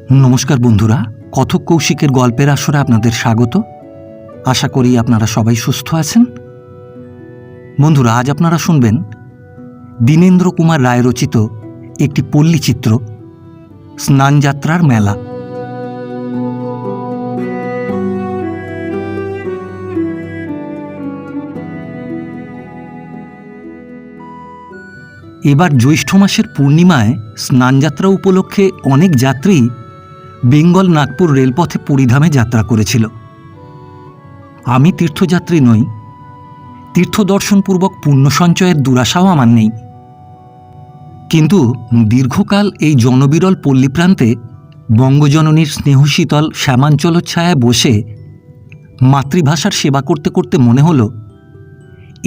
নমস্কার বন্ধুরা, কথক কৌশিকের গল্পের আসরে আপনাদের স্বাগত। আশা করি আপনারা সবাই সুস্থ আছেন। বন্ধুরা, আজ আপনারা শুনবেন দীনেন্দ্র কুমার রায় রচিত একটি পল্লীচিত্র, স্নানযাত্রার মেলা। এবার জ্যৈষ্ঠ মাসের পূর্ণিমায় স্নানযাত্রা উপলক্ষে অনেক যাত্রী বেঙ্গল নাগপুর রেলপথে পুরীধামে যাত্রা করেছিল। আমি তীর্থযাত্রী নই, তীর্থদর্শনপূর্বক পুণ্য সঞ্চয়ের দুরাশাও আমার নেই। কিন্তু দীর্ঘকাল এই জনবিরল পল্লীপ্রান্তে বঙ্গজননীর স্নেহশীতল শ্যামাঞ্চলচ্ছায়ায় বসে মাতৃভাষার সেবা করতে করতে মনে হল,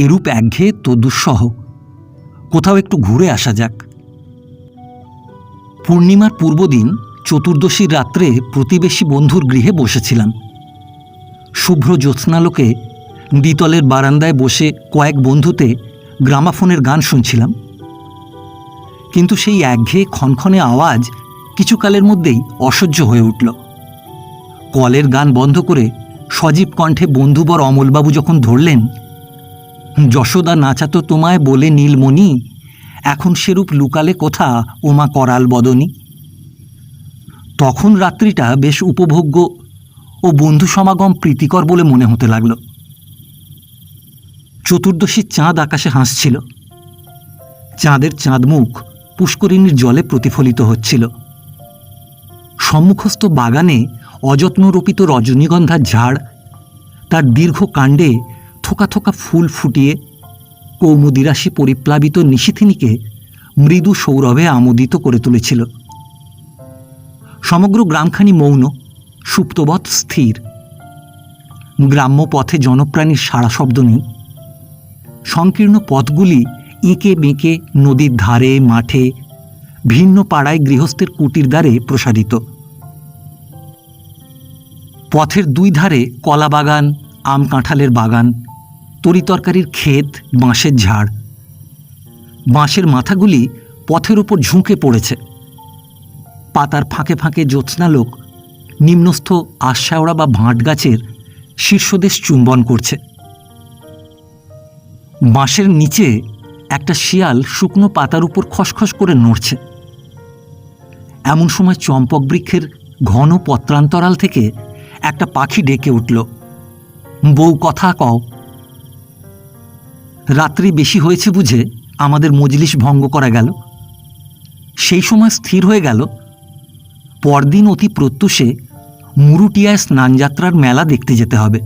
এরূপ একঘেয়ে তো দুঃসহ কোথাও একটু ঘুরে আসা যাক। পূর্ণিমার পূর্বদিন চতুর্দশীর রাত্রে প্রতিবেশী বন্ধুর গৃহে বসেছিলাম। শুভ্র জ্যোৎস্নালোকে দ্বিতলের বারান্দায় বসে কয়েক বন্ধুতে গ্রামাফোনের গান শুনছিলাম। কিন্তু সেই একঘেয়ে ক্ষণক্ষণে আওয়াজ কিছুকালের মধ্যেই অসহ্য হয়ে উঠল। কলের গান বন্ধ করে সজীব কণ্ঠে বন্ধুবর অমলবাবু যখন ধরলেন, যশোদা নাচাতো তোমায় বলে নীলমণি, এখন সেরূপ লুকালে কোথা ওমা করাল বদনী, তখন রাত্রিটা বেশ উপভোগ্য ও বন্ধু সমাগম প্রীতিকর বলে মনে হতে লাগল। চতুর্দশীর চাঁদ আকাশে হাসছিল। চাঁদের চাঁদমুখ পুষ্করিণীর জলে প্রতিফলিত হচ্ছিল। সম্মুখস্থ বাগানে অযত্ন রোপিত রজনীগন্ধার ঝাড় তার দীর্ঘ কাণ্ডে থোকা থোকা ফুল ফুটিয়ে কৌমুদিরাশি পরিপ্লাবিত নিশীথিনীকে মৃদু সৌরভে আমোদিত করে তুলেছিল। সমগ্র গ্রামখানি মৌন, সুপ্তবৎ স্থির। গ্রাম্য পথে জনপ্রাণীর সাড়া শব্দ নেই। সংকীর্ণ পথগুলি এঁকে বেঁকে নদীর ধারে, মাঠে, ভিন্ন পাড়ায় গৃহস্থের কুটির দ্বারে প্রসারিত। পথের দুই ধারে কলা বাগান, আম কাঁঠালের বাগান, তরিতরকারির ক্ষেত, বাঁশের ঝাড়। বাঁশের মাথাগুলি পথের ওপর ঝুঁকে পড়েছে। পাতার ফাঁকে ফাঁকে জ্যোৎস্নালোক নিম্নস্থ আশ্বাওড়া বা ভাঁট গাছের শীর্ষদেশ চুম্বন করছে। বাঁশের নিচে একটা শিয়াল শুকনো পাতার উপর খসখস করে নড়ছে। এমন সময় চম্পক বৃক্ষের ঘন পত্রান্তরাল থেকে একটা পাখি ডেকে উঠল, বউ কথা কও। রাত্রি বেশি হয়েছে বুঝে আমাদের মজলিস ভঙ্গ করা গেল। সেই সময় স্থির হয়ে গেল, পরদিন অতি প্রত্যুষে মুরুটিয়ায় স্নানযাত্রার মেলা দেখতে যেতে হবে।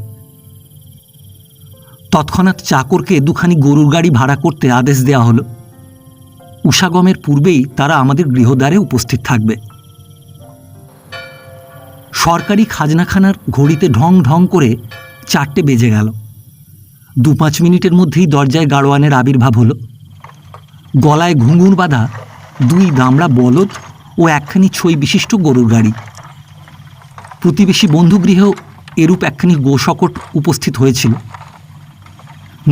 তৎক্ষণাৎ চাকরকে দুখানি গরুর গাড়ি ভাড়া করতে আদেশ দেওয়া হলো। উষাগমের পূর্বেই তারা আমাদের গৃহদ্বারে উপস্থিত থাকবে। সরকারি খাজনাখানার ঘড়িতে ঢং ঢং করে 4টে বেজে গেল। 2-5 মিনিটের মধ্যেই দরজায় গাড়োয়ানের আবির্ভাব হলো। গলায় ঘুঙুর বাঁধা 2 দামড়া বলদ ও একখানি ছই বিশিষ্ট গরুর গাড়ি। প্রতিবেশী বন্ধুগৃহেও এরূপ একখানি গোশকট উপস্থিত হয়েছিল।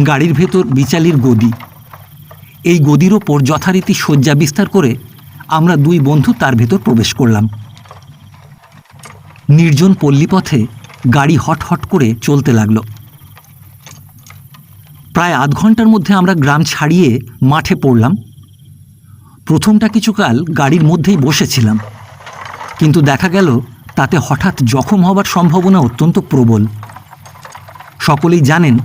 গাড়ির ভেতর বিচালির গদি। এই গদির ওপর যথারীতি শয্যা বিস্তার করে আমরা 2 বন্ধু তার ভেতর প্রবেশ করলাম। নির্জন পল্লীপথে গাড়ি হট হট করে চলতে লাগল। প্রায় আধ ঘন্টার মধ্যে আমরা গ্রাম ছাড়িয়ে মাঠে পড়লাম। প্রথমটা কিছুকাল গাড়ির মধ্যেই বসেছিলাম, কিন্তু দেখা গেল তাতে হঠাৎ জখম হবার সম্ভাবনা অত্যন্ত প্রবল। সকলেই জানেন,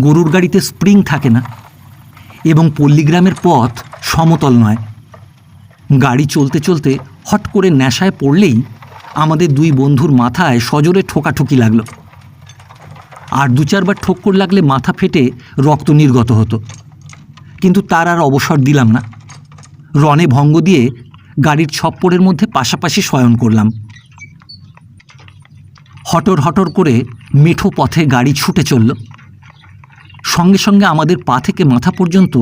গরুর গাড়িতে স্প্রিং থাকে না এবং পল্লীগ্রামের পথ সমতল নয়। গাড়ি চলতে চলতে হট করে নেশায় পড়লেই আমাদের 2 বন্ধুর মাথায় সজোরে ঠোকাঠুকি লাগলো। আর 2-4 বার ঠোক্কর লাগলে মাথা ফেটে রক্ত নির্গত হতো। কিন্তু তার আর অবসর দিলাম না। রণে ভঙ্গ দিয়ে গাড়ির ছপ্পরের মধ্যে পাশাপাশি শয়ন করলাম। হটর হটর করে মেঠো পথে গাড়ি ছুটে চলল। সঙ্গে সঙ্গে আমাদের পা থেকে মাথা পর্যন্ত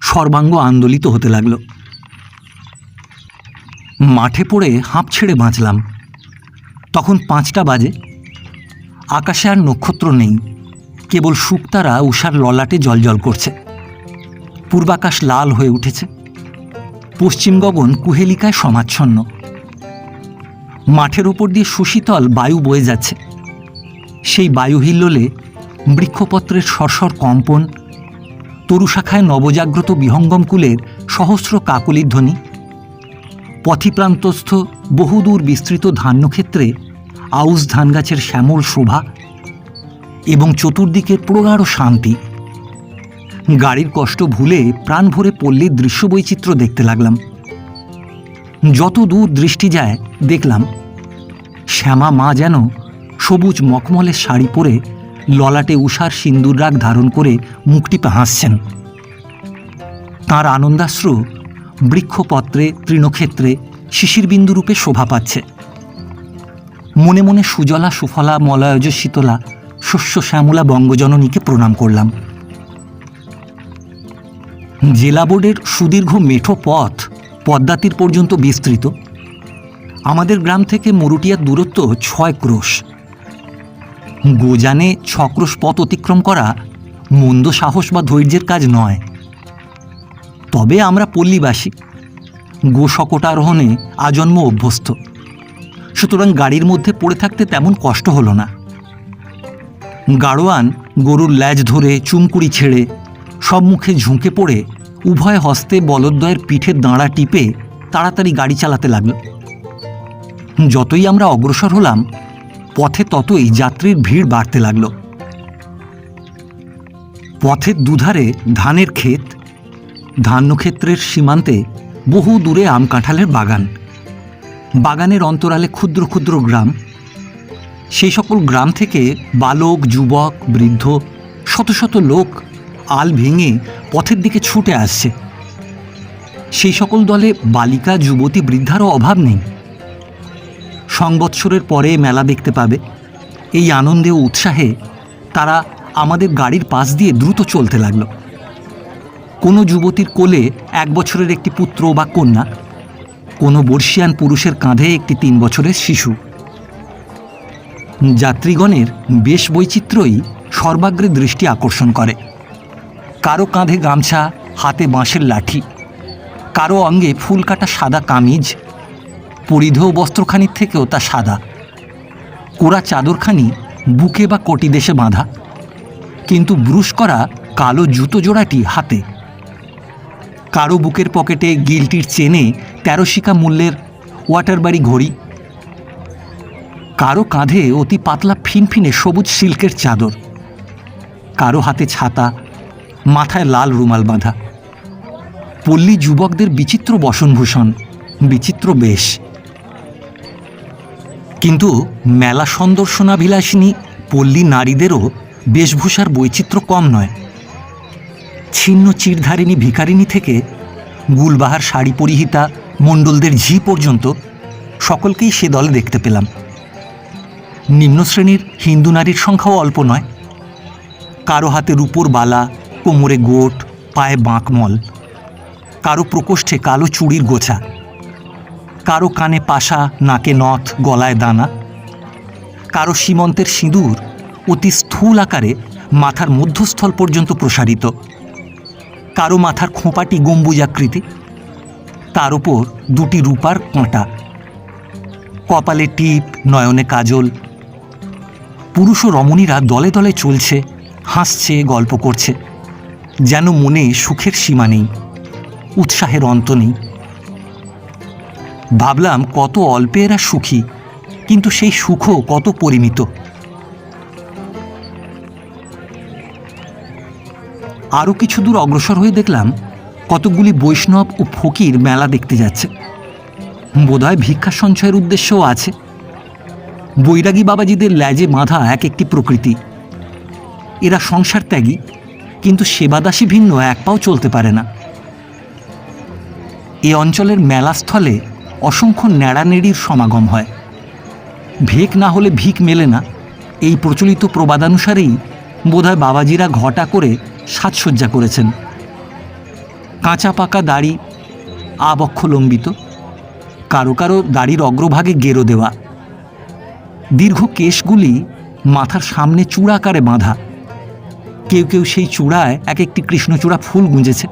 সর্বাঙ্গ আন্দোলিত হতে লাগল। মাঠে পড়ে হাঁপ ছেড়ে বাঁচলাম। তখন 5টা বাজে। আকাশে আর নক্ষত্র নেই, কেবল শুকতারা উষার ললাটে জ্বলজ্বল করছে। পূর্বাকাশ লাল হয়ে উঠেছে। পশ্চিম গগন কুহেলিকায় সমাচ্ছন্ন। মাঠের ওপর দিয়ে সুশীতল বায়ু বয়ে যাচ্ছে। সেই বায়ু হিল্লোলে বৃক্ষপত্রের সরসর কম্পন, তরুশাখায় নবজাগ্রত বিহঙ্গম কুলের সহস্র কাকলির ধ্বনি, পথিপ্রান্তস্থ বহুদূর বিস্তৃত ধান্যক্ষেত্রে আউশ ধান গাছের শ্যামল শোভা এবং চতুর্দিকের প্রগাঢ় শান্তি। গাড়ির কষ্ট ভুলে প্রাণ ভরে পল্লীর দৃশ্যবৈচিত্র্য দেখতে লাগলাম। যত দূর দৃষ্টি যায় দেখলাম শ্যামা মা যেন সবুজ মখমলের শাড়ি পরে ললাটে উষার সিন্দুর রাগ ধারণ করে মুখ টিপে হাসছেন। তাঁর আনন্দাশ্রু বৃক্ষপত্রে তৃণক্ষেত্রে শিশিরবিন্দুরূপে শোভা পাচ্ছে। মনে মনে সুজলা সুফলা মলয়জ শীতলা শস্য শ্যামলা বঙ্গজননীকে প্রণাম করলাম। জেলা বোর্ডের সুদীর্ঘ মেঠো পথ পদ্মা তীর পর্যন্ত বিস্তৃত। আমাদের গ্রাম থেকে মরুটিয়ার দূরত্ব 6 ক্রোশ। গোজানে 6 ক্রোশ পথ অতিক্রম করা মন্দ সাহস বা ধৈর্যের কাজ নয়। তবে আমরা পল্লীবাসী, গো শকটারোহণে আজন্ম অভ্যস্ত, সুতরাং গাড়ির মধ্যে পড়ে থাকতে তেমন কষ্ট হলো না। গাড়োয়ান গরুর ল্যাজ ধরে চুমকুড়ি ছেড়ে সম্মুখে ঝুঁকে পড়ে উভয় হস্তে বলদ্বয়ের পিঠের দাঁড়া টিপে তাড়াতাড়ি গাড়ি চালাতে লাগল। যতই আমরা অগ্রসর হলাম পথে ততই যাত্রীর ভিড় বাড়তে লাগল। পথের দুধারে ধানের ক্ষেত, ধান্যক্ষেত্রের সীমান্তে বহু দূরে আম কাঁঠালের বাগান, বাগানের অন্তরালে ক্ষুদ্র ক্ষুদ্র গ্রাম। সেই সকল গ্রাম থেকে বালক, যুবক, বৃদ্ধ শত শত লোক আল ভেঙে পথের দিকে ছুটে আসছে। সেই সকল দলে বালিকা, যুবতী, বৃদ্ধারও অভাব নেই। সংবৎসরের পরে মেলা দেখতে পাবে, এই আনন্দে ও উৎসাহে তারা আমাদের গাড়ির পাশ দিয়ে দ্রুত চলতে লাগল। কোনো যুবতীর কোলে 1 বছরের একটি পুত্র বা কন্যা, কোনো বর্ষিয়ান পুরুষের কাঁধে একটি 3 বছরের শিশু। যাত্রীগণের বেশ বৈচিত্র্যই সর্বাগ্রে দৃষ্টি আকর্ষণ করে। কারো কাঁধে গামছা, হাতে বাঁশের লাঠি, কারো অঙ্গে ফুল কাটা সাদা কামিজ, পরিধেয় বস্ত্রখানির থেকেও তা সাদা। কোরা চাদরখানি বুকে বা কটি দেশে বাঁধা, কিন্তু ব্রুশ করা কালো জুতো জোড়াটি হাতে। কারো বুকের পকেটে গিলটির চেনে 13 শিকা মূল্যের ওয়াটারবাড়ি ঘড়ি, কারো কাঁধে অতি পাতলা ফিনফিনে সবুজ সিল্কের চাদর, কারো হাতে ছাতা, মাথায় লাল রুমাল বাঁধা। পল্লী যুবকদের বিচিত্র বসনভূষণ, বিচিত্র বেশ। কিন্তু মেলা সন্দর্শনাভিলাষিনী পল্লী নারীদেরও বেশভূষার বৈচিত্র্য কম নয়। ছিন্ন চিরধারিণী ভিখারিণী থেকে গুলবাহার শাড়ি পরিহিতা মণ্ডলদের ঝি পর্যন্ত সকলকেই সে দলে দেখতে পেলাম। নিম্ন শ্রেণীর হিন্দু নারীর সংখ্যাও অল্প নয়। কারো হাতে রূপোর বালা, কোমরে গোট, পায়ে বাঁকমল, কারো প্রকোষ্ঠে কালো চুড়ির গোছা, কারো কানে পাশা, নাকে নথ, গলায় দানা, কারো সীমন্তের সিঁদুর অতি স্থূল আকারে মাথার মধ্যস্থল পর্যন্ত প্রসারিত, কারো মাথার খোঁপাটি গম্বুজাকৃতি, তার ওপর 2টি রূপার কাঁটা, কপালে টিপ, নয়নে কাজল। পুরুষ ও রমণীরা দলে দলে চলছে, হাসছে, গল্প করছে, যেন মনে সুখের সীমা নেই, উৎসাহের অন্ত নেই। ভাবলাম কত অল্পে এরা সুখী, কিন্তু সেই সুখও কত পরিমিত। আরও কিছু দূর অগ্রসর হয়ে দেখলাম কতকগুলি বৈষ্ণব ও ফকির মেলা দেখতে যাচ্ছে। বোধহয় ভিক্ষা সঞ্চয়ের উদ্দেশ্যও আছে। বৈরাগী বাবাজিদের ল্যাজে বাঁধা এক একটি প্রকৃতি। এরা সংসার ত্যাগী, কিন্তু সেবাদাসী ভিন্ন এক পাও চলতে পারে না। এ অঞ্চলের মেলাস্থলে অসংখ্য নেড়ানেড়ির সমাগম হয়। ভেক না হলে ভিক মেলে না, এই প্রচলিত প্রবাদানুসারেই বোধহয় বাবাজিরা ঘটা করে সাজসজ্জা করেছেন। কাঁচা পাকা দাড়ি, আবক্ষলম্বিত, কারো কারো দাড়ির অগ্রভাগে গেরো দেওয়া, দীর্ঘ কেশগুলি মাথার সামনে চূড়াকারে বাঁধা। কেউ কেউ সেই চূড়ায় এক একটি কৃষ্ণচূড়া ফুল গুঁজেছে।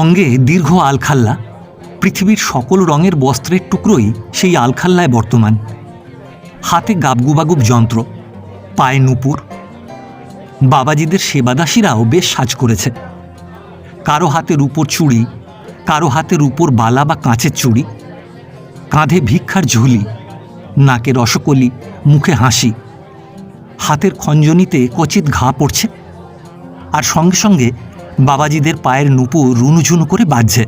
অঙ্গে দীর্ঘ আলখাল্লা, পৃথিবীর সকল রঙের বস্ত্রের টুকরোই সেই আলখাল্লায় বর্তমান। হাতে গাবগুবাগুব যন্ত্র, পায়ে নূপুর। বাবাজিদের সেবাদাসীরাও বেশ সাজ করেছে। কারো হাতে রূপোর চুড়ি, কারো হাতে রূপোর বালা বা কাঁচের চুড়ি, কাঁধে ভিক্ষার ঝুলি, নাকে রসকলি, মুখে হাসি। হাতের খঞ্জনিতে কচিত ঘা পড়ছে, আর সঙ্গে সঙ্গে বাবাজিদের পায়ের নূপুর রুনুঝুনু করে বাজছে।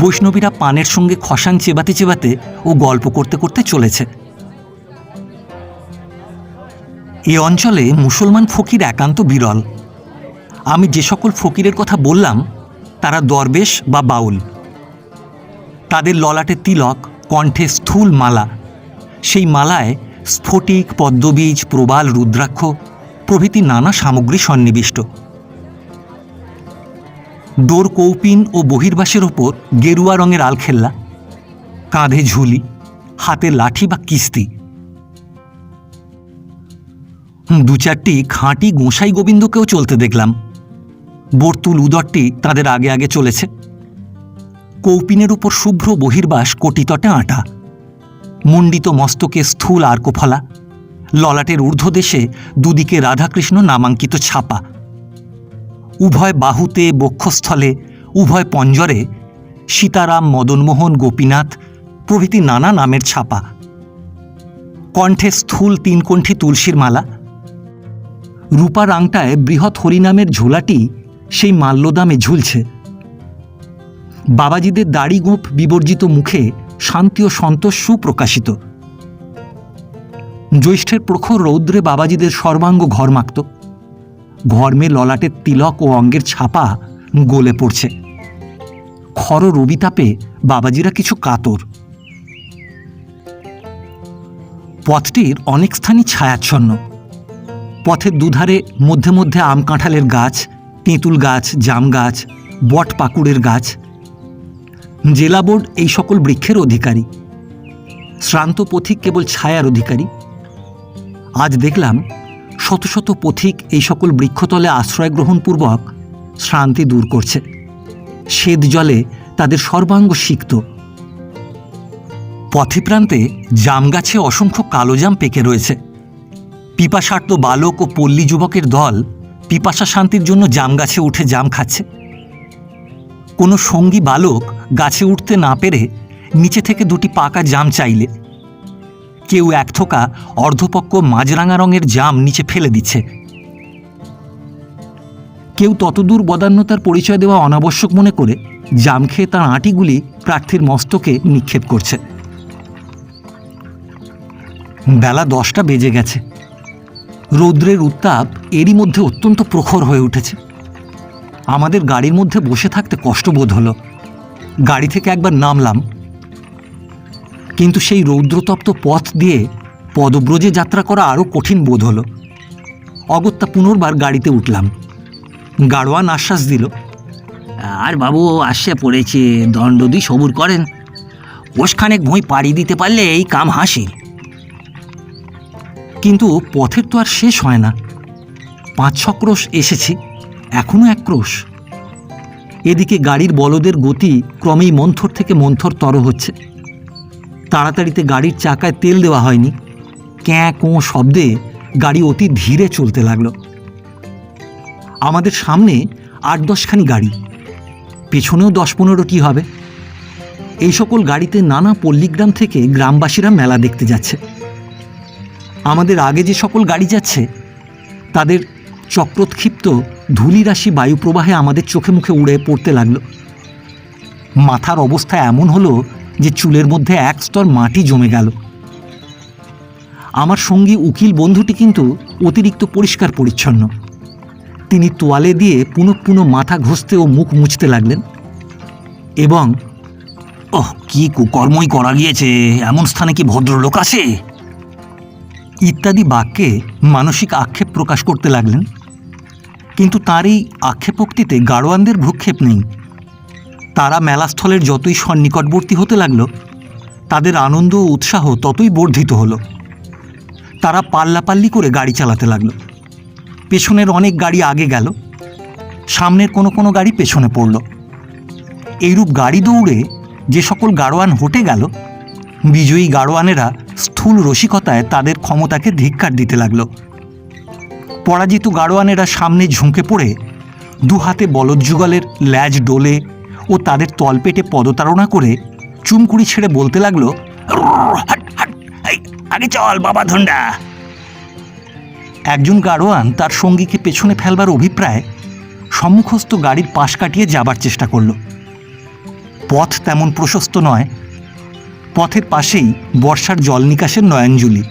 বৈষ্ণবীরা পানের সঙ্গে খসান চেবাতে চেবাতে ও গল্প করতে করতে চলেছে। এ অঞ্চলে মুসলমান ফকির একান্ত বিরল। আমি যে সকল ফকিরের কথা বললাম তারা দরবেশ বা বাউল। তাদের ললাটে তিলক, কণ্ঠে স্থূল মালা, সেই মালায় স্ফটিক, পদ্মবীজ, প্রবাল, রুদ্রাক্ষ প্রভৃতি নানা সামগ্রী সন্নিবিষ্ট। ডোর কৌপিন ও বহির্বাসের ওপর গেরুয়া রঙের আলখেল্লা, কাঁধে ঝুলি, হাতে লাঠি বা কিস্তি। দু চারটি খাঁটি গোসাই গোবিন্দকেও চলতে দেখলাম। বর্তুল উদরটি তাদের আগে আগে চলেছে। কৌপিনের উপর শুভ্র বহির্বাস কোটিতটে আঁটা, মণ্ডিত মস্তকে স্থূল আর্কফলা, ললাটের ঊর্ধ্বদেশে দুদিকে রাধাকৃষ্ণ নামাঙ্কিত ছাপা। উভয় বাহুতে, বক্ষস্থলে, উভয় পঞ্জরে সীতারাম, মদনমোহন, গোপীনাথ প্রভৃতি নানা নামের ছাপা। কণ্ঠে স্থূল তিনকণ্ঠী তুলসীর মালা। রূপার আংটায় বৃহৎ হরিনামের ঝোলাটি সেই মাল্যদামে ঝুলছে। বাবাজিদের দাড়ি গোঁফ বিবর্জিত মুখে শান্তি ও সন্তোষ সুপ্রকাশিত। জ্যৈষ্ঠের প্রখর রৌদ্রে বাবাজিদের সর্বাঙ্গ ঘরমাক্ত। ঘর্মে ললাটের তিলক ও অঙ্গের ছাপা গলে পড়ছে। খর রবিতাপে বাবাজিরা কিছু কাতর। পথটির অনেক স্থানই ছায়াচ্ছন্ন। পথের দুধারে মধ্যে মধ্যে আম কাঁঠালের গাছ, তেঁতুল গাছ, জাম গাছ, বট পাকুড়ের গাছ। জেলা বোর্ড এই সকল বৃক্ষের অধিকারী। শ্রান্ত পথিক কেবল ছায়ার অধিকারী। আজ দেখলাম শত শত পথিক এই সকল বৃক্ষতলে আশ্রয় গ্রহণপূর্বক শ্রান্তি দূর করছে। শ্বেত জলে তাদের সর্বাঙ্গ সিক্ত। পথিপ্রান্তে জাম গাছে অসংখ্য কালো জাম পেকে রয়েছে। পিপাসার্ত বালক ও পল্লী যুবকের দল পিপাসা শান্তির জন্য জাম গাছে উঠে জাম খাচ্ছে। কোনো সঙ্গী বালক গাছে উঠতে না পেরে নিচে থেকে দুটি পাকা জাম চাইলে কেউ এক থোকা অর্ধপক্ক মাঝরাঙা রঙের জাম নিচে ফেলে দিচ্ছে। কেউ ততদূর বদান্যতার পরিচয় দেওয়া অনাবশ্যক মনে করে জাম খেয়ে তার আঁটিগুলি প্রার্থীর মস্তকে নিক্ষেপ করছে। বেলা 10টা বেজে গেছে। রৌদ্রের উত্তাপ এরই মধ্যে অত্যন্ত প্রখর হয়ে উঠেছে। আমাদের গাড়ির মধ্যে বসে থাকতে কষ্টবোধ হলো। গাড়ি থেকে একবার নামলাম, কিন্তু সেই রৌদ্রতপ্ত পথ দিয়ে পদব্রজে যাত্রা করা আরও কঠিন বোধ হলো। অগত্যা পুনর্বার গাড়িতে উঠলাম। গাড়োয়ান আশ্বাস দিল, আর বাবু আসে পড়েছে, দণ্ড দিয়ে সবুর করেন। ওষখানেক ভুঁই পাড়ি দিতে পারলে এই কাম হাসিল। কিন্তু পথের তো আর শেষ হয় না। 5-6 ক্রোশ এসেছি, এখনো 1 ক্রোশ। এদিকে গাড়ির বলদের গতি ক্রমেই মন্থর থেকে মন্থরতর হচ্ছে। তাড়াতাড়িতে গাড়ির চাকায় তেল দেওয়া হয়নি। ক্যাঁ কোঁ শব্দে গাড়ি অতি ধীরে চলতে লাগলো। আমাদের সামনে 8-10 খানি গাড়ি, পেছনেও 10-15টি হবে। এই সকল গাড়িতে নানা পল্লীগ্রাম থেকে গ্রামবাসীরা মেলা দেখতে যাচ্ছে। আমাদের আগে যে সকল গাড়ি যাচ্ছে তাদের চক্রোৎক্ষিপ্ত ধূলিরাশি বায়ুপ্রবাহে আমাদের চোখে মুখে উড়ে পড়তে লাগলো। মাথার অবস্থা এমন হলো যে চুলের মধ্যে এক স্তর মাটি জমে গেল। আমার সঙ্গী উকিল বন্ধুটি কিন্তু অতিরিক্ত পরিষ্কার পরিচ্ছন্ন। তিনি তোয়ালে দিয়ে পুনঃ পুনঃ মাথা ঘষতে ও মুখ মুছতে লাগলেন এবং কি কুকর্মই করা গিয়েছে, এমন স্থানে কি ভদ্রলোক আসে ইত্যাদি বাক্যে মানসিক আক্ষেপ প্রকাশ করতে লাগলেন। কিন্তু তার এই আক্ষেপোক্তিতে গাড়োয়ানদের ভ্রুক্ষেপ নেই। তারা মেলাস্থলের যতই সন্নিকটবর্তী হতে লাগলো তাদের আনন্দ ও উৎসাহ ততই বর্ধিত হলো। তারা পাল্লাপাল্লি করে গাড়ি চালাতে লাগলো। পেছনের অনেক গাড়ি আগে গেল, সামনের কোনো কোনো গাড়ি পেছনে পড়ল। এইরূপ গাড়ি দৌড়ে যে সকল গাড়োয়ান হটে গেল, বিজয়ী গাড়োয়ানেরা স্থূল রসিকতায় তাদের ক্ষমতাকে ধিক্কার দিতে লাগল। পরাজিত গাড়োয়ানেরা সামনে ঝুঁকে পড়ে দু হাতে বলদযুগলের ল্যাজ ডোলে ও তাদের তলপেটে পদতাড়না করে চুমকুড়ি ছেড়ে বলতে লাগলো, হাট হাট, এই, আগে চল বাবা ধন্ডা। একজন গাড়োয়ান তার সঙ্গীকে পেছনে ফেলবার অভিপ্রায় সম্মুখস্থ গাড়ির পাশ কাটিয়ে যাবার চেষ্টা করল। পথ তেমন প্রশস্ত নয়, পথের পাশেই বর্ষার জল নিকাশের নয়নজুলি।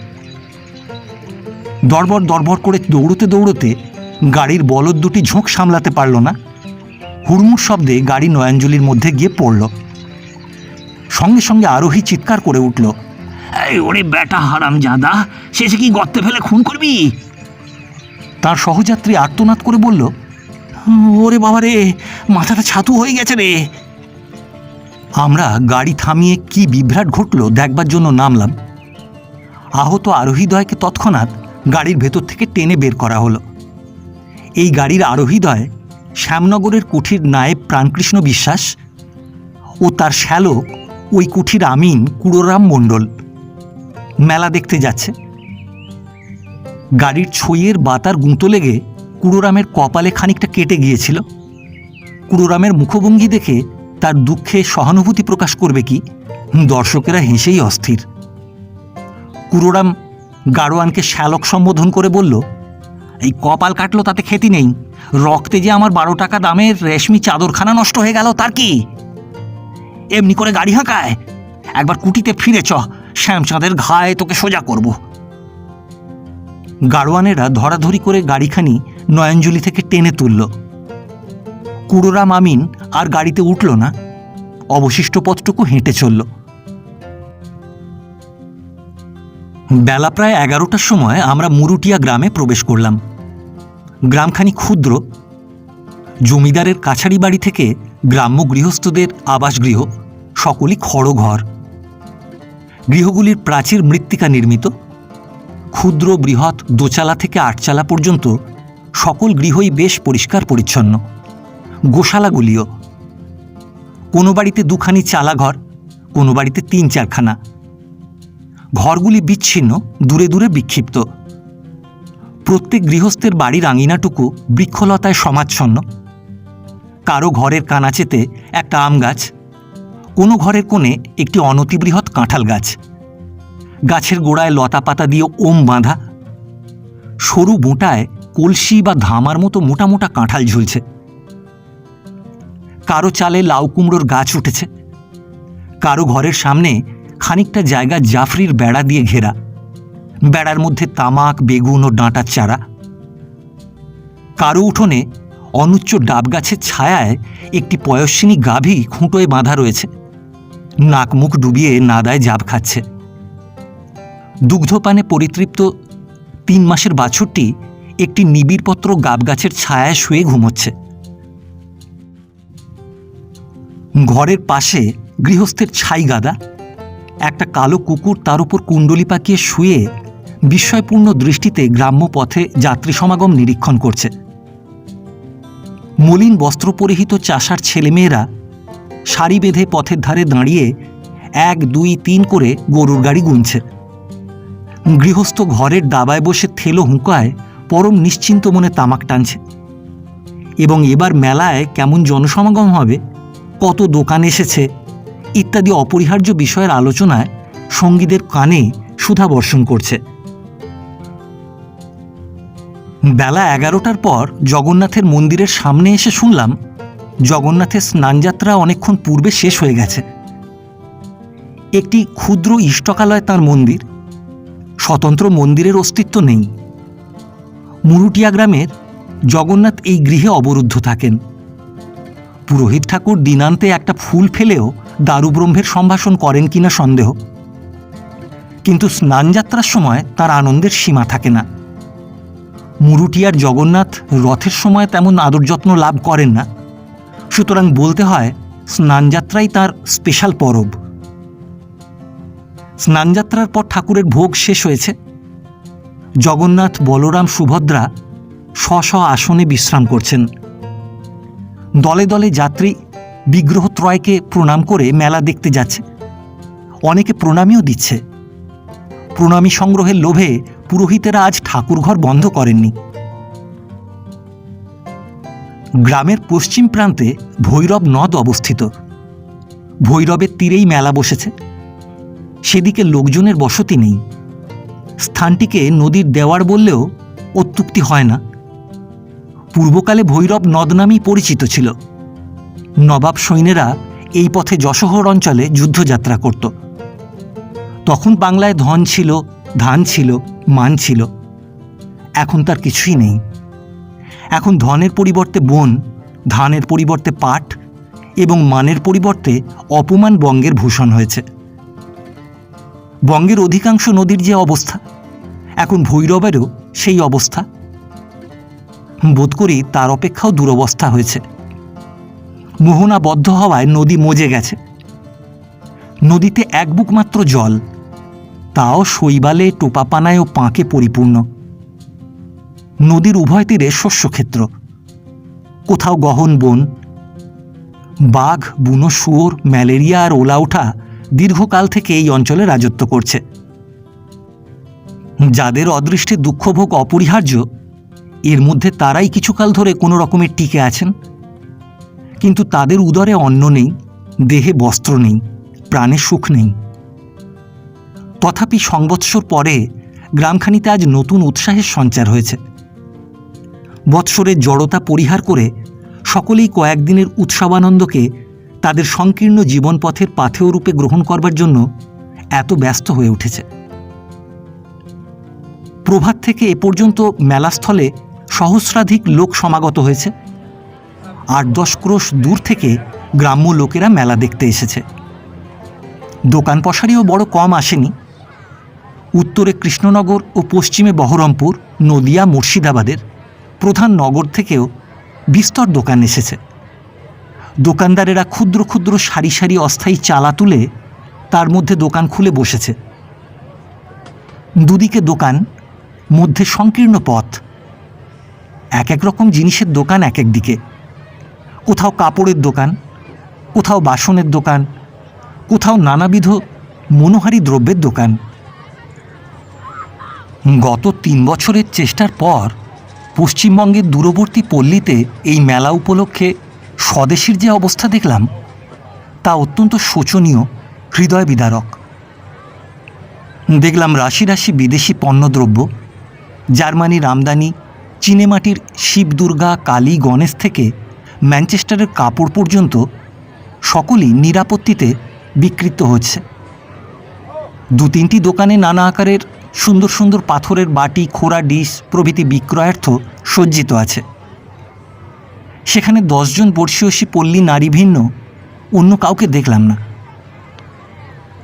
দরবর দরবর করে দৌড়তে দৌড়তে গাড়ির বলদ দুটি ঝোঁক সামলাতে পারল না, হুড়মুড় শব্দে গাড়ি নয়নজুলির মধ্যে গিয়ে পড়ল। সঙ্গে সঙ্গে আরোহী চিৎকার করে উঠল, এই ওরে বেটা হারাম জাদা, শেষে কি গর্তে ফেলে খুন করবি? তার সহযাত্রী আর্তনাদ করে বলল, ওরে বাবা রে, মাথাটা ছাতু হয়ে গেছে রে। আমরা গাড়ি থামিয়ে কি বিভ্রাট ঘটল দেখবার জন্য নামলাম। আহত আরোহীদ্বয়কে তৎক্ষণাৎ গাড়ির ভেতর থেকে টেনে বের করা হলো। এই গাড়ির আরোহীদ্বয় শ্যামনগরের কুঠির নায়েব প্রাণকৃষ্ণ বিশ্বাস ও তার শ্যালক ওই কুঠির আমিন কুড়োরাম মণ্ডল। মেলা দেখতে যাচ্ছে। গাড়ির ছইয়ের বাতার গুঁতো লেগে কুড়োরামের কপালে খানিকটা কেটে গিয়েছিল। কুড়োরামের মুখভঙ্গি দেখে তার দুঃখে সহানুভূতি প্রকাশ করবে কি, দর্শকেরা হেসেই অস্থির। কুড়োরাম গাড়োয়ানকে শ্যালক সম্বোধন করে বলল, এই কপাল কাটলো তাতে ক্ষতি নেই, রক্তে যে আমার 12 টাকা দামের রেশমি চাদরখানা নষ্ট হয়ে গেল তার কি? এমনি করে গাড়ি হাঁকায়? একবার কুটিতে ফিরে চ, শ্যামচাঁদের ঘায়ে তোকে সোজা করব। গাড়োয়ানেরা ধরাধরি করে গাড়িখানি নয়নজুলি থেকে টেনে তুলল। কুড়োরাম আমিন আর গাড়িতে উঠল না, অবশিষ্ট পথটুকু হেঁটে চলল। বেলা প্রায় 11টার সময় আমরা মুরুটিয়া গ্রামে প্রবেশ করলাম। গ্রামখানি ক্ষুদ্র। জমিদারের কাছারি বাড়ি থেকে গ্রাম্য গৃহস্থদের আবাসগৃহ সকলই খড়ঘর। গৃহগুলির প্রাচীর মৃত্তিকা নির্মিত। ক্ষুদ্র বৃহৎ দোচালা থেকে 8 চালা পর্যন্ত সকল গৃহই বেশ পরিষ্কার পরিচ্ছন্ন। গোশালাগুলিও কোনো বাড়িতে 2খানি চালাঘর, কোনো বাড়িতে 3-4খানা। ঘরগুলি বিচ্ছিন্ন, দূরে দূরে বিক্ষিপ্ত। প্রত্যেক গৃহস্থের বাড়ির আঙিনাটুকু বৃক্ষলতায় সমাচ্ছন্ন। কারো ঘরের কানাচেতে একটা আম গাছ, কোনো ঘরের কোণে একটি অনতিবৃহৎ কাঁঠাল গাছ। গাছের গোড়ায় লতা পাতা দিয়ে ওম বাঁধা। সরু বোঁটায় কলসি বা ধামার মতো মোটা মোটা কাঁঠাল ঝুলছে। কারো চালে লাউ কুমড়োর গাছ উঠেছে। কারো ঘরের সামনে খানিকটা জায়গা জাফরির বেড়া দিয়ে ঘেরা, বেড়ার মধ্যে তামাক, বেগুন ও ডাঁটার চারা। কারো উঠোনে অনুচ্চ ডাব গাছের ছায়ায় একটি পয়স্বিনী গাভী খুঁটোয় বাঁধা রয়েছে, নাক মুখ ডুবিয়ে নাদায় জাব খাচ্ছে। দুগ্ধপানে পরিতৃপ্ত 3 মাসের বাছুরটি একটি নিবিড়পত্র গাব গাছের ছায়ায় শুয়ে ঘুমোচ্ছে। ঘরের পাশে গৃহস্থের ছাই গাদা, একটা কালো কুকুর তার উপর কুণ্ডলি পাকিয়ে শুয়ে বিস্ময়পূর্ণ দৃষ্টিতে গ্রাম্য পথে যাত্রী সমাগম নিরীক্ষণ করছে। মলিন বস্ত্র পরিহিত চাষার ছেলেমেয়েরা সারি বেঁধে পথের ধারে দাঁড়িয়ে 1, 2, 3 করে গরুর গাড়ি গুনছে। গৃহস্থ ঘরের দাবায় বসে থেলো হুঁকায় পরম নিশ্চিন্ত মনে তামাক টানছে। এবং এবার মেলায় কেমন জনসমাগম হবে, কত দোকান এসেছে ইত্যাদি অপরিহার্য বিষয়ের আলোচনায় সঙ্গীদের কানে সুধা বর্ষণ করছে। বেলা 11টার পর জগন্নাথের মন্দিরের সামনে এসে শুনলাম জগন্নাথের স্নানযাত্রা অনেকক্ষণ পূর্বে শেষ হয়ে গেছে। একটি ক্ষুদ্র ইষ্টকালয় তাঁর মন্দির, স্বতন্ত্র মন্দিরের অস্তিত্ব নেই। মুরুটিয়া গ্রামের জগন্নাথ এই গৃহে অবরুদ্ধ থাকেন। পুরোহিত ঠাকুর দিনান্তে একটা ফুল ফেলেও দারুব্রহ্মের সম্ভাষণ করেন কিনা সন্দেহ। কিন্তু স্নানযাত্রার সময় তার আনন্দের সীমা থাকে না। মুরুটিয়ার জগন্নাথ রথের সময় তেমন আদর যত্ন লাভ করেন না, সুতরাং বলতে হয় স্নানযাত্রাই তার স্পেশাল পরব। স্নানযাত্রার পর ঠাকুরের ভোগ শেষ হয়েছে। জগন্নাথ, বলরাম, সুভদ্রা স্ব স্ব আসনে বিশ্রাম করছেন। দলে দলে যাত্রী বিগ্রহত্রয়কে প্রণাম করে মেলা দেখতে যাচ্ছে। অনেকে প্রণামীও দিচ্ছে। প্রণামী সংগ্রহের লোভে পুরোহিতেরা আজ ঠাকুরঘর বন্ধ করেননি। গ্রামের পশ্চিম প্রান্তে ভৈরব নদ অবস্থিত। ভৈরবের তীরেই মেলা বসেছে। সেদিকে লোকজনের বসতি নেই। স্থানটিকে নদীর দেওয়ার বললেও অত্যুক্তি হয় না। পূর্বকালে ভৈরব নদ নামেই পরিচিত ছিল। নবাব সৈন্যেরা এই পথে যশোহর অঞ্চলে যুদ্ধযাত্রা করত। তখন বাংলায় ধন ছিল, ধান ছিল, মান ছিল। এখন তার কিছুই নেই। এখন ধনের পরিবর্তে বন, ধানের পরিবর্তে পাট এবং মানের পরিবর্তে অপমান বঙ্গের ভূষণ হয়েছে। বঙ্গের অধিকাংশ নদীর যে অবস্থা, এখন ভৈরবেরও সেই অবস্থা। বোধ করি তার অপেক্ষাও দুরবস্থা হয়েছে। মোহনা বদ্ধ হওয়ায় নদী মজে গেছে। নদীতে এক বুক মাত্র জল, তাও শৈবালে, টোপাপানায় ও পাঁকে পরিপূর্ণ। নদীর উভয় তীরে শস্যক্ষেত্র, কোথাও গহন বন। বাঘ, বুনো শুয়োর, ম্যালেরিয়া আর ওলা ওঠা দীর্ঘকাল থেকে এই অঞ্চলে রাজত্ব করছে। যাদের অদৃষ্টে দুঃখভোগ অপরিহার্য, এর মধ্যে তারাই কিছুকাল ধরে কোনো রকমের টিকে আছেন। কিন্তু তাদের উদরে অন্ন নেই, দেহে বস্ত্র নেই, প্রাণে সুখ নেই। তথাপি সংবৎসর পরে গ্রামখানিতে আজ নতুন উৎসাহের সঞ্চার হয়েছে। বৎসরের জড়তা পরিহার করে সকলেই কয়েকদিনের উৎসবানন্দকে তাদের সংকীর্ণ জীবনপথের পাথেয় রূপে গ্রহণ করবার জন্য এত ব্যস্ত হয়ে উঠেছে। প্রভাত থেকে এ পর্যন্ত মেলাস্থলে সহস্রাধিক লোক সমাগত হয়েছে। ৮-১০ ক্রোশ দূর থেকে গ্রাম্য লোকেরা মেলা দেখতে এসেছে। দোকান পসারিও বড় কম আসেনি। উত্তরে কৃষ্ণনগর ও পশ্চিমে বহরমপুর, নদিয়া, মুর্শিদাবাদের প্রধান নগর থেকেও বিস্তর দোকান এসেছে। দোকানদারেরা ক্ষুদ্র ক্ষুদ্র সারি সারি অস্থায়ী চালা তুলে তার মধ্যে দোকান খুলে বসেছে। দুদিকে দোকান, মধ্যে সংকীর্ণ পথ। এক এক রকম জিনিসের দোকান এক এক দিকে। কোথাও কাপড়ের দোকান, কোথাও বাসনের দোকান, কোথাও নানাবিধ মনোহারী দ্রব্যের দোকান। গত ৩ বছরের চেষ্টার পর পশ্চিমবঙ্গের দূরবর্তী পল্লীতে এই মেলা উপলক্ষে স্বদেশীর যে অবস্থা দেখলাম, তা অত্যন্ত শোচনীয়, হৃদয় বিদারক। দেখলাম রাশি রাশি বিদেশি পণ্যদ্রব্য, জার্মানির আমদানি, চীনেমাটির শিব, দুর্গা, কালী, গণেশ থেকে ম্যানচেস্টারের কাপড় পর্যন্ত সকলই নিরাপত্তিতে বিক্রিত হচ্ছে। ২-৩টি দোকানে নানা আকারের সুন্দর সুন্দর পাথরের বাটি, খোড়া, ডিশ প্রভৃতি বিক্রয়ার্থ সজ্জিত আছে। সেখানে ১০ জন বর্ষীয়সী পল্লী নারী ভিন্ন অন্য কাউকে দেখলাম না।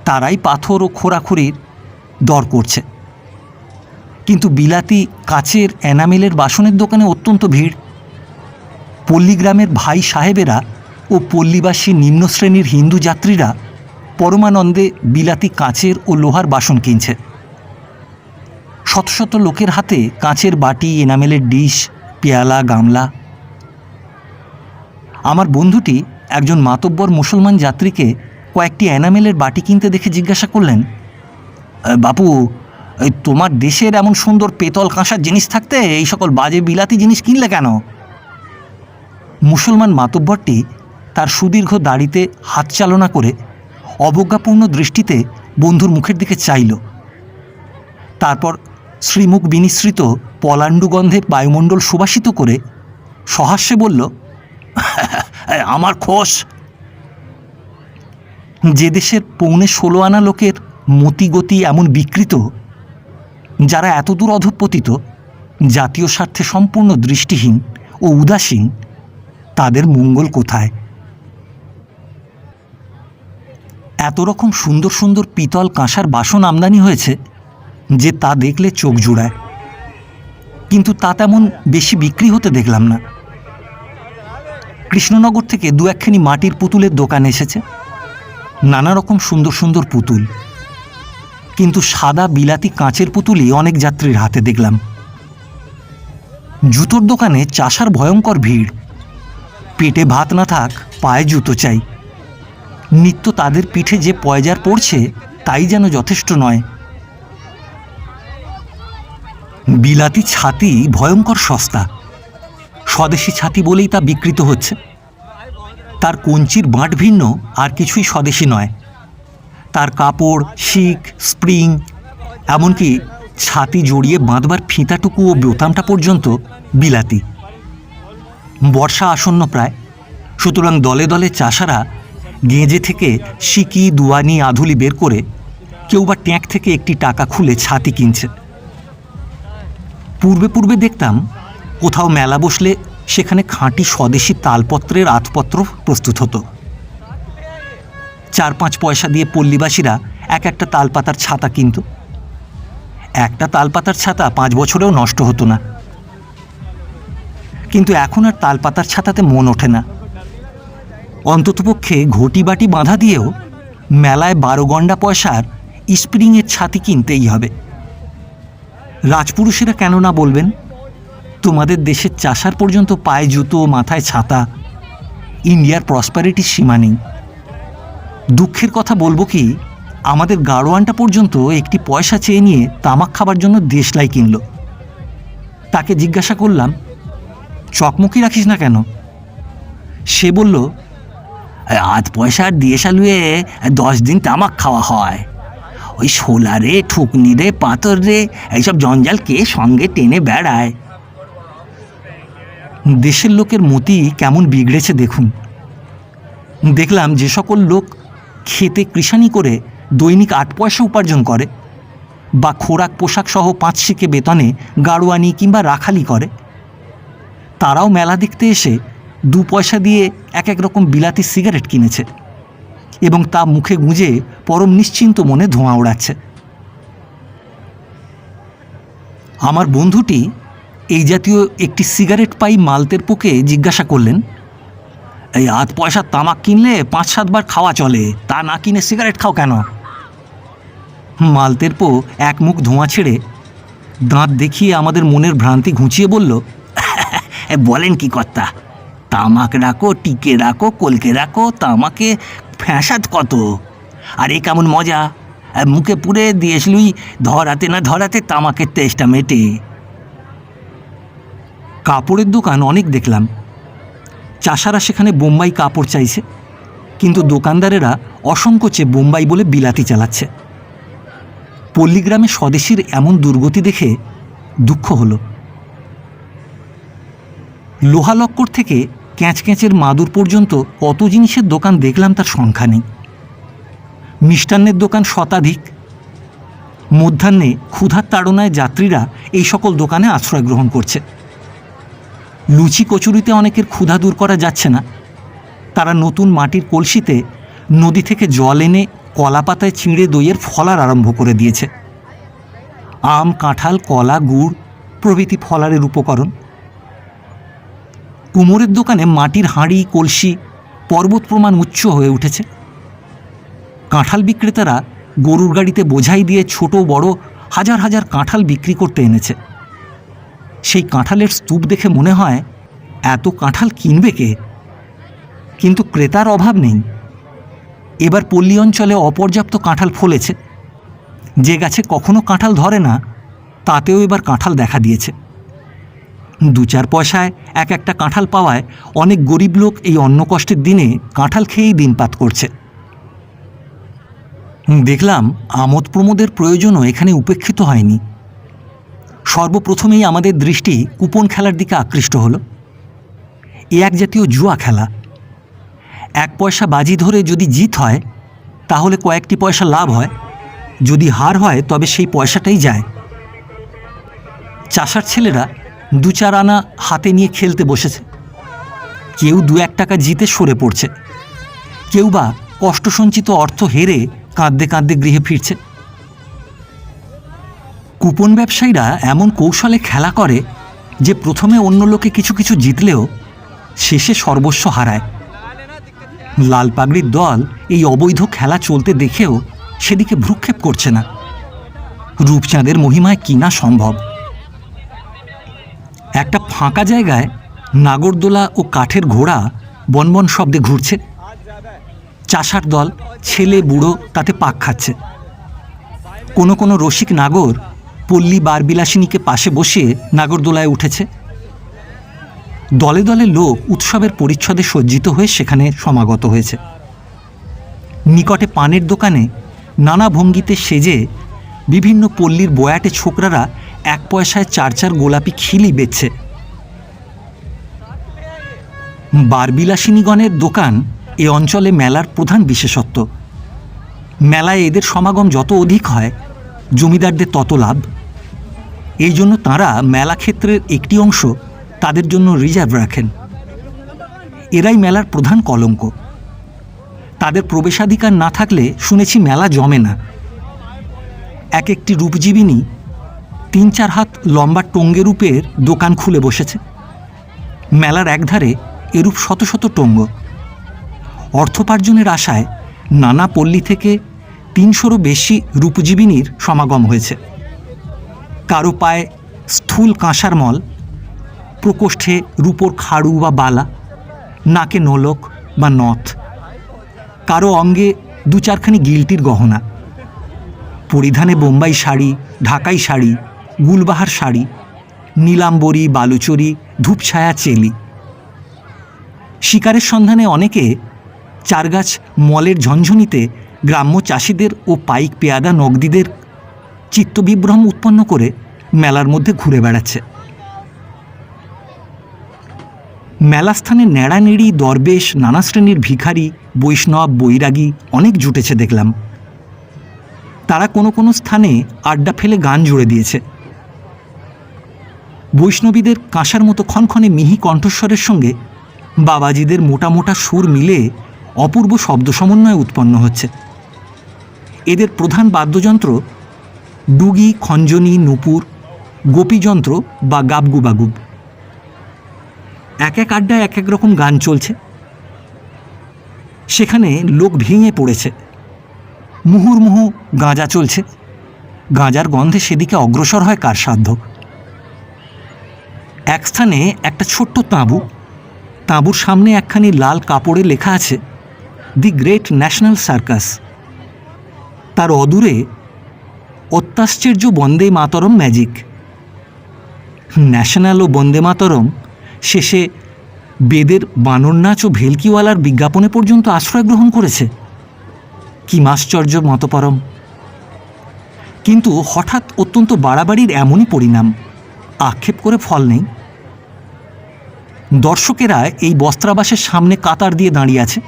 তারাই পাথর ও খোড়াখুড়ির দর করছে। কিন্তু বিলাতি কাচের, এনামেলের বাসনের দোকানে অত্যন্ত ভিড়। পল্লীগ্রামের ভাই সাহেবেরা ও পল্লীবাসী নিম্ন শ্রেণীর হিন্দু যাত্রীরা পরমানন্দে বিলাতি কাচের ও লোহার বাসন কিনছে। শত শত লোকের হাতে কাঁচের বাটি, এনামেলের ডিশ, পেয়ালা, গামলা। আমার বন্ধুটি একজন মাতব্বর মুসলমান যাত্রীকে কয়েকটি এনামেলের বাটি কিনতে দেখে জিজ্ঞাসা করলেন, বাপু, তোমার দেশের এমন সুন্দর পেতল কাঁসার জিনিস থাকতে এই সকল বাজে বিলাতি জিনিস কিনলে কেন? মুসলমান মাতব্বরটি তার সুদীর্ঘ দাড়িতে হাত চালনা করে অবজ্ঞাপূর্ণ দৃষ্টিতে বন্ধুর মুখের দিকে চাইল। তারপর শ্রীমুখ বিনিসৃত পলাণ্ডু গন্ধে বায়ুমণ্ডল সুবাসিত করে সহাস্যে বলল, আমার খোশ। যে দেশের 15.16 আনা লোকের মতিগতি এমন বিকৃত, যারা এতদূর অধঃপতিত, জাতীয় স্বার্থে সম্পূর্ণ দৃষ্টিহীন ও উদাসীন, তাদের মঙ্গল কোথায়? এত রকম সুন্দর সুন্দর পিতল, কাঁসার বাসন আমদানি হয়েছে যে তা দেখলে চোখ জুড়ায়। কিন্তু তা তেমন বেশি বিক্রি হতে দেখলাম না। কৃষ্ণনগর থেকে ২-১খানি মাটির পুতুলের দোকান এসেছে, নানা রকম সুন্দর সুন্দর পুতুল। কিন্তু সাদা বিলাতি কাঁচের পুতুলই অনেক যাত্রীর হাতে দেখলাম। জুতোর দোকানে চাষার ভয়ঙ্কর ভিড়। পেটে ভাত না থাক পায়ে জুতো চাই। নিত্য তাদের পিঠে যে পয়জার পড়ছে তাই যেন যথেষ্ট নয়। বিলাতি ছাতি ভয়ঙ্কর সস্তা, স্বদেশি ছাতি বলেই তা বিকৃত হচ্ছে। তার কঞ্চির বাঁট ভিন্ন, আর কিছুই স্বদেশি নয়। তার কাপড়, শিক, স্প্রিং, এমনকি ছাতি জড়িয়ে বাঁধবার ফিতাটুকু ও বোতামটা পর্যন্ত বিলাতি। বর্ষা আসন্ন প্রায়, সুতরাং দলে দলে চাষারা গেঁজে থেকে সিকি, দুয়ানি, আধুলি বের করে কেউ বা ট্যাঁক থেকে একটি টাকা খুলে ছাতি কিনছে। পূর্বে পূর্বে দেখতাম কোথাও মেলা বসলে সেখানে খাঁটি স্বদেশি তালপত্রের আতপত্র প্রস্তুত হতো। 4-5 পয়সা দিয়ে পল্লীবাসীরা এক একটা তালপাতার ছাতা কিনত। একটা তালপাতার ছাতা 5 বছরেও নষ্ট হতো না। কিন্তু এখন আর তালপাতার ছাতাতে মন ওঠে না। অন্ততপক্ষে ঘটি বাটি বাঁধা দিয়েও মেলায় 12 গন্ডা পয়সার স্প্রিংয়ের ছাতি কিনতেই হবে। রাজপুরুষেরা কেন না বলবেন, তোমাদের দেশের চাষার পর্যন্ত পায়ে জুতো, মাথায় ছাতা। ইন্ডিয়ার প্রসপারিটির সীমা নেই। দুঃখের কথা বলবো কি, আমাদের গাড়োয়ানটা পর্যন্ত একটি পয়সা চেয়ে নিয়ে তামাক খাবার জন্য দেশলাই কিনল। তাকে জিজ্ঞাসা করলাম, চকমকি রাখিস না কেন? সে বলল, 8 পয়সার দেশালুয়ে 10 দিন তামাক খাওয়া হয়। ওই শোলা রে, ঠুকনি রে, পাথর রে, এইসব জঞ্জাল কে সঙ্গে টেনে বেড়ায়। দেশের লোকের মতি কেমন বিগড়েছে দেখুন। দেখলাম যে সকল লোক খেতে কৃষানি করে দৈনিক 8 পয়সা উপার্জন করে, বা খোরাক পোশাক সহ 5 শিকে বেতনে গাড়োয়ানি কিংবা রাখালি করে, তারাও মেলা দেখতে এসে 2 পয়সা দিয়ে এক এক রকম বিলাতি সিগারেট কিনেছে এবং তা মুখে গুঁজে পরম নিশ্চিন্ত মনে ধোঁয়া ওড়াচ্ছে। আমার বন্ধুটি এই জাতীয় একটি সিগারেট পাই মালতেরপোকে জিজ্ঞাসা করলেন, এই 8 পয়সার তামাক কিনলে 5-7 বার খাওয়া চলে, তা না কিনে সিগারেট খাও কেন? মালতেরপো এক মুখ ধোঁয়া ছেড়ে দাঁত দেখিয়ে আমাদের মনের ভ্রান্তি ঘুঁচিয়ে বলল, বলেন কি কর্তা, তামাক রাখো, টিকে রাখো, কলকে রাখো, তামাকে ফ্যাঁসাত কত, আর এ কেমন মজা, মুখে পুরে দিয়েছিলুই ধরাতে না ধরাতে তামাকের তেষ্টা মেটে। কাপড়ের দোকান অনেক দেখলাম। চাষারা সেখানে বোম্বাই কাপড় চাইছে, কিন্তু দোকানদারেরা অসংকোচে বোম্বাই বলে বিলাতি চালাচ্ছে। পল্লীগ্রামে স্বদেশীর এমন দুর্গতি দেখে দুঃখ হলো। লোহালক্কর থেকে ক্যাঁচক্যাঁচের মাদুর পর্যন্ত কত জিনিসের দোকান দেখলাম তার সংখ্যা নেই। মিষ্টান্নের দোকান শতাধিক। মধ্যাহ্নে ক্ষুধার তাড়নায় যাত্রীরা এই সকল দোকানে আশ্রয় গ্রহণ করছে। লুচি কচুরিতে অনেকের ক্ষুধা দূর করা যাচ্ছে না। তারা নতুন মাটির কলসিতে নদী থেকে জল এনে কলা পাতায় চিঁড়ে দইয়ের ফলার আরম্ভ করে দিয়েছে। আম, কাঁঠাল, কলা, গুড় প্রভৃতি ফলারের উপকরণ। কুমোরের দোকানে মাটির হাঁড়ি, কলসি পর্বত প্রমাণ উচ্চ হয়ে উঠেছে। কাঁঠাল বিক্রেতারা গরুর গাড়িতে বোঝাই দিয়ে ছোট বড় হাজার হাজার কাঁঠাল বিক্রি করতে এনেছে। সেই কাঁঠালের স্তূপ দেখে মনে হয় এত কাঁঠাল কিনবে কে? কিন্তু ক্রেতার অভাব নেই। এবার পল্লী অঞ্চলে অপর্যাপ্ত কাঁঠাল ফলেছে। যে গাছে কখনো কাঁঠাল ধরে না তাতেও এবার কাঁঠাল দেখা দিয়েছে। 2-4 পয়সায় এক একটা কাঁঠাল পাওয়ায় অনেক গরিব লোক এই অন্ন কষ্টের দিনে কাঁঠাল খেয়েই দিনপাত করছে। দেখলাম আমোদ প্রমোদের প্রয়োজনও এখানে উপেক্ষিত হয়নি। সর্বপ্রথমেই আমাদের দৃষ্টি কুপন খেলার দিকে আকৃষ্ট হলো। এ এক জাতীয় জুয়া খেলা। 1 পয়সা বাজি ধরে যদি জিত হয় তাহলে কয়েকটি পয়সা লাভ হয়, যদি হার হয় তবে সেই পয়সাটাই যায়। চাষার ছেলেরা 2-4 আনা হাতে নিয়ে খেলতে বসেছে। কেউ 2-1 টাকা জিতে সরে পড়ছে, কেউ বা কষ্টসঞ্চিত অর্থ হেরে কাঁদতে কাঁদতে গৃহে ফিরছে। কুপন ব্যবসায়ীরা এমন কৌশলে খেলা করে যে প্রথমে অন্য লোকে কিছু কিছু জিতলেও শেষে সর্বস্ব হারায়। লাল পাগড়ির দল এই অবৈধ খেলা চলতে দেখেও সেদিকে ভ্রুক্ষেপ করছে না। রূপচাঁদের মহিমায় কিনা সম্ভব। একটা ফাঁকা জায়গায় নাগরদোলা ও কাঠের ঘোড়া বনবন শব্দে ঘুরছে। চাষার দল ছেলে বুড়ো তাতে পাক খাচ্ছে। কোনো কোনো রসিক নাগর পল্লী বারবিলাসিনীকে পাশে বসিয়ে নাগরদোলায় উঠেছে। দলে দলে লোক উৎসবের পরিচ্ছদে সজ্জিত হয়ে সেখানে সমাগত হয়েছে। নিকটে পানের দোকানে নানা ভঙ্গিতে সেজে বিভিন্ন পল্লীর বয়াটে ছোকরারা 1 পয়সায় 4 গোলাপি খিলি বেচছে। বারবিলাসিনীগণের দোকান এ অঞ্চলে মেলার প্রধান বিশেষত্ব। মেলায় এদের সমাগম যত অধিক হয়, জমিদারদের তত লাভ। এই জন্য তাঁরা মেলা ক্ষেত্রের একটি অংশ তাদের জন্য রিজার্ভ রাখেন। এরাই মেলার প্রধান কলঙ্ক। তাদের প্রবেশাধিকার না থাকলে শুনেছি মেলা জমে না। এক একটি রূপজীবিনী 3-4 হাত লম্বা টঙ্গে রূপের দোকান খুলে বসেছে। মেলার একধারে এরূপ শত শত টঙ্গ। অর্থোপার্জনের আশায় নানা পল্লী থেকে 300রও বেশি রূপজীবিনীর সমাগম হয়েছে। কারো পায়ে স্থূল কাঁসার মল, প্রকোষ্ঠে রূপোর খাড়ু বা বালা, নাকে নোলক বা নথ, কারো অঙ্গে 2-4খানি গিলটির গহনা, পরিধানে বোম্বাই শাড়ি, ঢাকাই শাড়ি, গুলবাহার শাড়ি, নীলাম্বরী, বালুচরি, ধূপছায়া চেলি। শিকারের সন্ধানে অনেকে চারগাছ মলের ঝনঝনিতে গ্রাম্য চাষিদের ও পাইক পেয়াদা নগদীদের চিত্তবিভ্রম উৎপন্ন করে মেলার মধ্যে ঘুরে বেড়াচ্ছে। মেলাস্থানে নেড়ানেড়ি, দরবেশ, নানা শ্রেণীর ভিখারি, বৈষ্ণব, বৈরাগী অনেক জুটেছে দেখলাম। তারা কোনো কোনো স্থানে আড্ডা ফেলে গান জুড়ে দিয়েছে। বৈষ্ণবীদের কাঁসার মতো ক্ষণক্ষণে মিহি কণ্ঠস্বরের সঙ্গে বাবাজিদের মোটা মোটা সুর মিলে অপূর্ব শব্দ সমন্বয় উৎপন্ন হচ্ছে। এদের প্রধান বাদ্যযন্ত্র ডুগি, খঞ্জনি, নূপুর, গোপীযন্ত্র বা গাবগুবাগুব। এক এক আড্ডায় এক এক রকম গান চলছে। সেখানে লোক ভেঙে পড়েছে। মুহুর্মুহু গাঁজা চলছে। গাঁজার গন্ধে সেদিকে অগ্রসর হয় কার সাধ্য। এক স্থানে একটা ছোট্ট তাঁবু, তাঁবুর সামনে একখানি লাল কাপড়ে লেখা আছে দি গ্রেট ন্যাশনাল সার্কাস। তার অদূরে অত্যাশ্চর্য বন্দে মাতরম ম্যাজিক। ন্যাশনাল ও বন্দে মাতরম শেষে বেদের বানর নাচ ও ভেলকিওয়ালার বিজ্ঞাপনে পর্যন্ত আশ্রয় গ্রহণ করেছে। কি আশ্চর্য মতপরম! কিন্তু হঠাৎ অত্যন্ত বাড়াবাড়ির এমনই পরিণাম, আক্ষেপ করে ফল নেই। দর্শকেরা এই বস্ত্রাবাসের সামনে কাতার দিয়ে দাঁড়িয়ে আছে।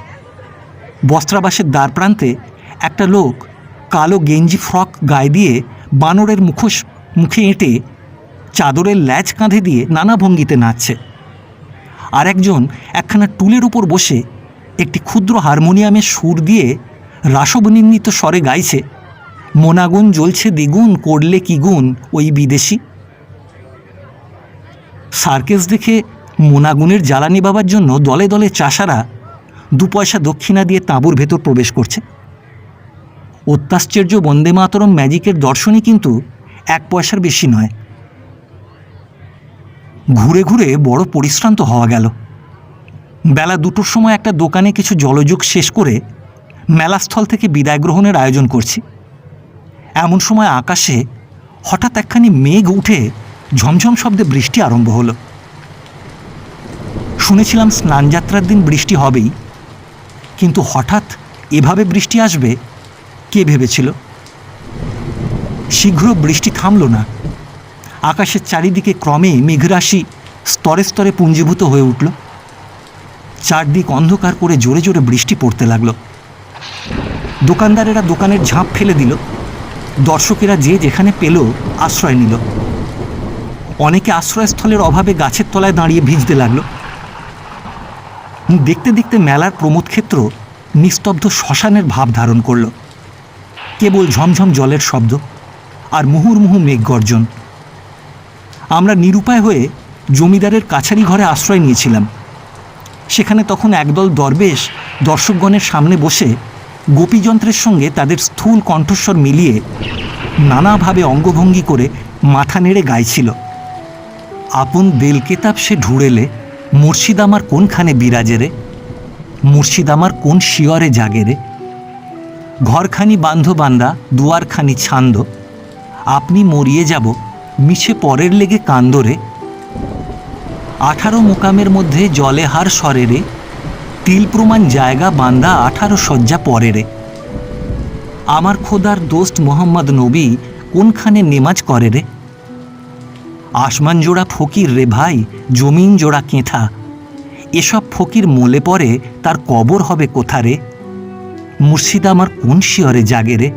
বস্ত্রাবাসের দ্বার প্রান্তে একটা লোক কালো গেঞ্জি ফ্রক গায়ে দিয়ে বানরের মুখে এঁটে চাদরের ল্যাজ কাঁধে দিয়ে নানা ভঙ্গিতে নাচছে। আর একজন একখানা টুলের উপর বসে একটি ক্ষুদ্র হারমোনিয়ামের সুর দিয়ে রাসবনির্মিত স্বরে গাইছে, মোনাগুন জ্বলছে দ্বিগুণ, করলে কি গুণ ওই বিদেশি। সার্কেস দেখে মোনাগুনের জ্বালানি বাবার জন্য দলে দলে চাষারা 2 পয়সা দক্ষিণা দিয়ে তাঁবুর ভেতর প্রবেশ করছে। অত্যাশ্চর্য বন্দে মাতরম ম্যাজিকের দর্শনই কিন্তু 1 পয়সার বেশি নয়। ঘুরে ঘুরে বড় পরিশ্রান্ত হওয়া গেল। বেলা 2টোর সময় একটা দোকানে কিছু জলযোগ শেষ করে মেলাস্থল থেকে বিদায় গ্রহণের আয়োজন করছি। এমন সময় আকাশে হঠাৎ একখানি মেঘ উঠে ঝমঝম শব্দে বৃষ্টি আরম্ভ হলো। শুনেছিলাম স্নানযাত্রার দিন বৃষ্টি হবেই, কিন্তু হঠাৎ এভাবে বৃষ্টি আসবে কে ভেবেছিল? শীঘ্র বৃষ্টি থামল না। আকাশের চারিদিকে ক্রমে মেঘরাশি স্তরে স্তরে পুঞ্জীভূত হয়ে উঠল। চারদিক অন্ধকার করে জোরে জোরে বৃষ্টি পড়তে লাগলো। দোকানদারেরা দোকানের ঝাঁপ ফেলে দিল। দর্শকেরা যে যেখানে পেল আশ্রয় নিল। অনেকে আশ্রয়স্থলের অভাবে গাছের তলায় দাঁড়িয়ে ভিজতে লাগলো। দেখতে দেখতে মেলার প্রমোদক্ষেত্র নিস্তব্ধ শ্মশানের ভাব ধারণ করল। কেবল ঝমঝম জলের শব্দ আর মুহুর্মুহু মেঘ গর্জন। আমরা নিরুপায় হয়ে জমিদারের কাছারি ঘরে আশ্রয় নিয়েছিলাম। সেখানে তখন একদল দরবেশ দর্শকগণের সামনে বসে গোপীযন্ত্রের সঙ্গে তাদের স্থূল কণ্ঠস্বর মিলিয়ে নানাভাবে অঙ্গভঙ্গি করে মাথা নেড়ে গাইছিল, আপন বেল কেতাব সে ঢুড়েলে মুর্শিদ আমার কোনখানে বিরাজে রে। মুর্শিদ আমার কোন শিয়রে জাগে রে। ঘরখানি বান্ধ বান্দা দুয়ারখানি ছান্দ, আপনি মরিয়ে যাব মিছে পরের লেগে কান্দরে। 18 মোকামের মধ্যে জলে হার সরে রে, তিল প্রমাণ জায়গা বান্দা 18 শয্যা পরে রে। আমার খোদার দোস্ত মোহাম্মদ নবী কোনখানে নেমাজ করে রে। আসমান জোড়া ফকির রে ভাই, জমিন জোড়া কেঁথা, এসব ফকির মলে পড়ে তার কবর হবে কোথা রে। মুর্শিদ আমার কোন শিয়রে জাগে রে।